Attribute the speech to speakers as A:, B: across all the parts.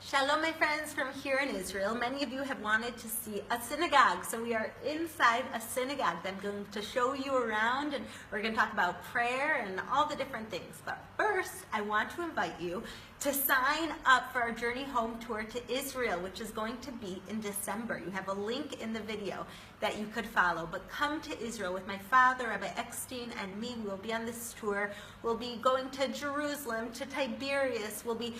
A: Shalom, my friends from here in Israel. Many of you have wanted to see a synagogue, so we are inside a synagogue. I'm going to show you around, and we're going to talk about prayer and all the different things. But first, I want to invite you to sign up for our Journey Home tour to Israel, which is going to be in December. You have a link in the video that you could follow. But come to Israel with my father, Rabbi Eckstein, and me. We will be on this tour. We'll be going to Jerusalem, to Tiberias. We'll be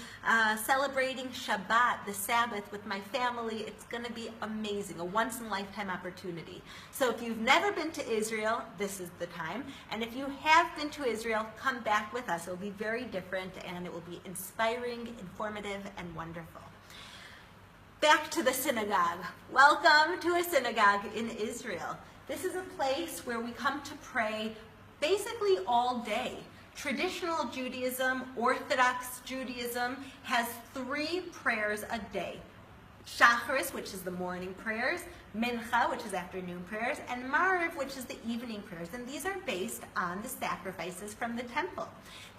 A: celebrating Shabbat, the Sabbath, with my family. It's going to be amazing, a once-in-a-lifetime opportunity. So if you've never been to Israel, this is the time. And if you have been to Israel, come back with us. It will be very different, and it will be inspiring, informative, and wonderful. Back to the synagogue. Welcome to a synagogue in Israel. This is a place where we come to pray basically all day. Traditional Judaism, Orthodox Judaism, has 3 prayers a day. Shacharis, which is the morning prayers, Mincha, which is afternoon prayers, and Mariv, which is the evening prayers. And these are based on the sacrifices from the temple.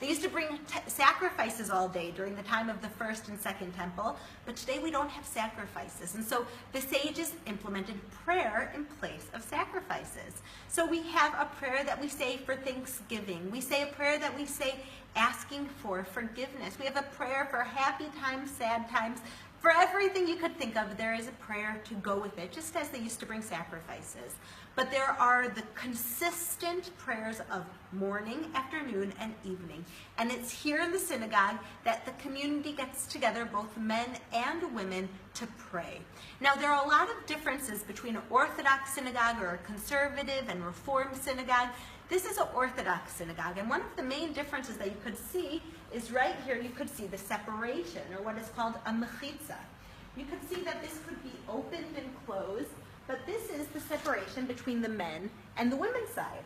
A: They used to bring sacrifices all day during the time of the first and second temple, but today we don't have sacrifices. And so the sages implemented prayer in place of sacrifices. So we have a prayer that we say for Thanksgiving. We say a prayer that we say asking for forgiveness. We have a prayer for happy times, sad times. For everything you could think of, there is a prayer to go with it, just as they used to bring sacrifices. But there are the consistent prayers of morning, afternoon, and evening. And it's here in the synagogue that the community gets together, both men and women, to pray. Now, there are a lot of differences between an Orthodox synagogue or a conservative and Reformed synagogue. This is an Orthodox synagogue, and one of the main differences that you could see is right here. You could see the separation, or what is called a mechitza. You could see that this could be opened and closed, but this is the separation between the men and the women's side.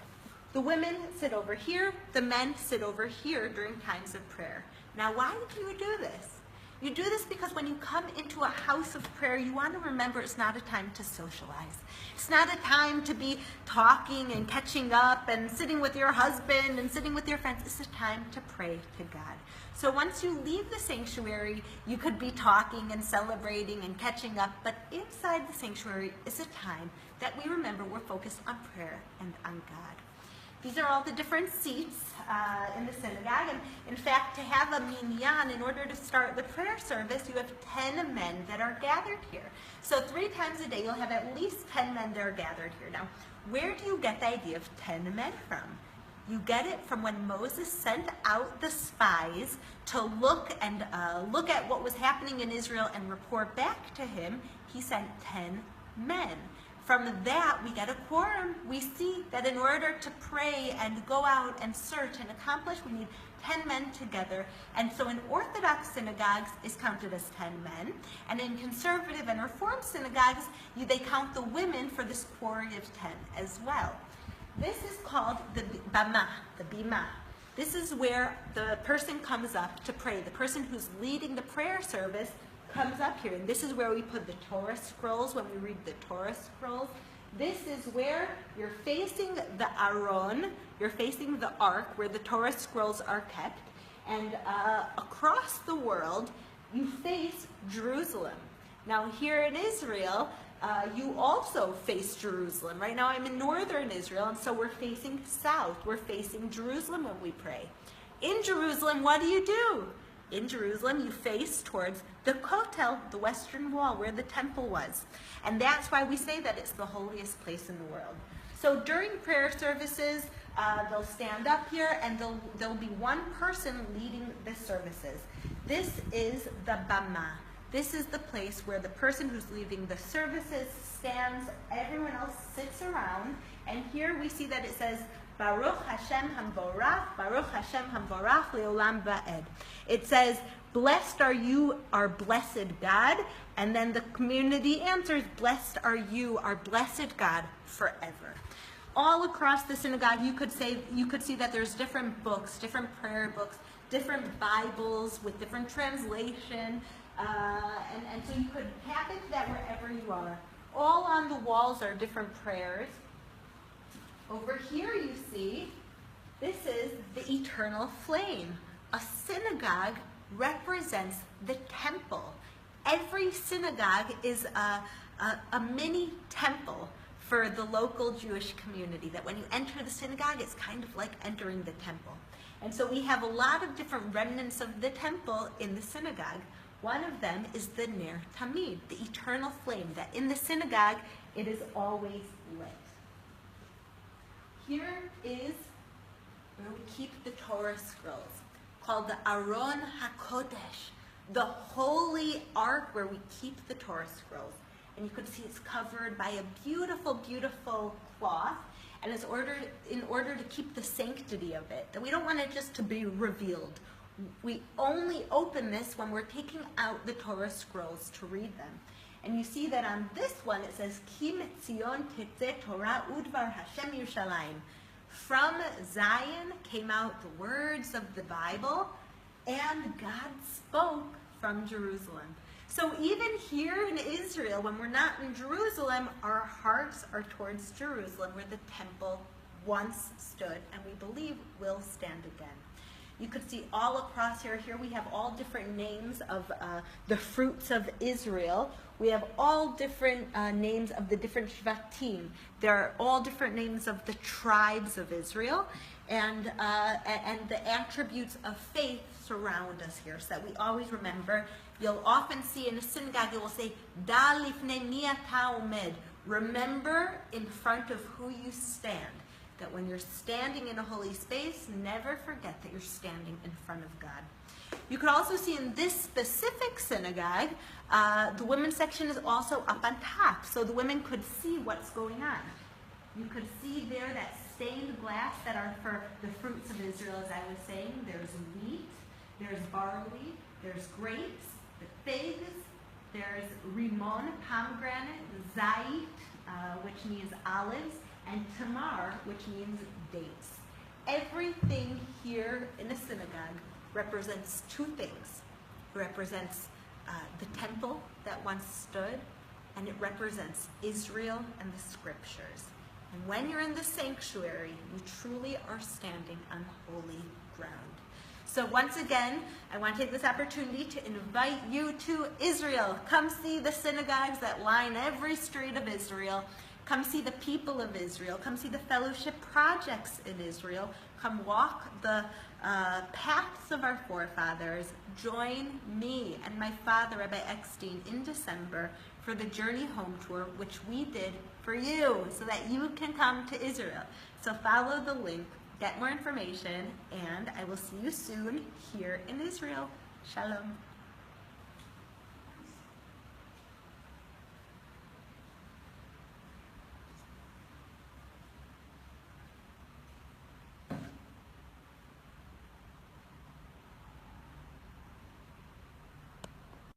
A: The women sit over here, the men sit over here during times of prayer. Now, why do you do this? You do this because when you come into a house of prayer, you want to remember it's not a time to socialize. It's not a time to be talking and catching up and sitting with your husband and sitting with your friends. It's a time to pray to God. So once you leave the sanctuary, you could be talking and celebrating and catching up, but inside the sanctuary is a time that we remember we're focused on prayer and on God. These are all the different seats in the synagogue, and in fact, to have a minyan, in order to start the prayer service, you have 10 men that are gathered here. So 3 times a day, you'll have at least 10 men that are gathered here. Now, where do you get the idea of 10 men from? You get it from when Moses sent out the spies to look at what was happening in Israel and report back to him. He sent 10 men. From that, we get a quorum. We see that in order to pray and go out and search and accomplish, we need 10 men together. And so in Orthodox synagogues, it's counted as 10 men. And in conservative and Reformed synagogues, they count the women for this quarry of 10 as well. This is called the bama, the bima. This is where the person comes up to pray. The person who's leading the prayer service comes up here, and this is where we put the Torah scrolls when we read the Torah scrolls. This is where you're facing the Aron, you're facing the Ark where the Torah scrolls are kept, and across the world you face Jerusalem. Now here in Israel, you also face Jerusalem. Right now I'm in northern Israel, and so we're facing south. We're facing Jerusalem when we pray. In Jerusalem, what do? In Jerusalem, you face towards the Kotel, the western wall, where the temple was. And that's why we say that it's the holiest place in the world. So during prayer services, they'll stand up here, and there'll be one person leading the services. This is the bama. This is the place where the person who's leading the services stands, everyone else sits around, and here we see that it says, Baruch Hashem Hamvorach, Baruch Hashem Hamvorach Leolam Va'ed. It says, blessed are you, our blessed God, and then the community answers, blessed are you, our blessed God, forever. All across the synagogue, you could see that there's different books, different prayer books, different Bibles with different translation, and so you could tap into that wherever you are. All on the walls are different prayers. Over here you see, this is the eternal flame. A synagogue represents the temple. every synagogue is a mini temple for the local Jewish community, that when you enter the synagogue, it's kind of like entering the temple. And so we have a lot of different remnants of the temple in the synagogue. One of them is the Ner Tamid, the eternal flame, that in the synagogue, it is always lit. Here is where we keep the Torah scrolls, called the Aron HaKodesh, the holy ark where we keep the Torah scrolls. And you can see it's covered by a beautiful, beautiful cloth, and it's in order to keep the sanctity of it, that we don't want it just to be revealed. We only open this when we're taking out the Torah scrolls to read them. And you see that on this one it says, Ki Metzion Tetzeh Torah Udvar Hashem Yerushalayim. From Zion came out the words of the Bible, and God spoke from Jerusalem. So even here in Israel, when we're not in Jerusalem, our hearts are towards Jerusalem, where the temple once stood, and we believe will stand again. You could see all across here we have all different names of the fruits of Israel. We have all different names of the different Shvatim. There are all different names of the tribes of Israel, and the attributes of faith surround us here, so that we always remember. You'll often see in a synagogue, it will say, Da lifnei mi ata omed. Remember in front of who you stand. That when you're standing in a holy space, never forget that you're standing in front of God. You could also see in this specific synagogue, the women's section is also up on top, so the women could see what's going on. You could see there that stained glass that are for the fruits of Israel, as I was saying. There's wheat, there's barley, there's grapes, the figs, there's rimon, pomegranate, zait, which means olives, and tamar, which means dates. Everything here in the synagogue represents two things. It represents the temple that once stood, and it represents Israel and the scriptures. And when you're in the sanctuary, you truly are standing on holy ground. So once again, I want to take this opportunity to invite you to Israel. Come see the synagogues that line every street of Israel. Come see the people of Israel. Come see the fellowship projects in Israel. Come walk the paths of our forefathers. Join me and my father, Rabbi Eckstein, in December for the Journey Home Tour, which we did for you, so that you can come to Israel. So follow the link, get more information, and I will see you soon here in Israel. Shalom.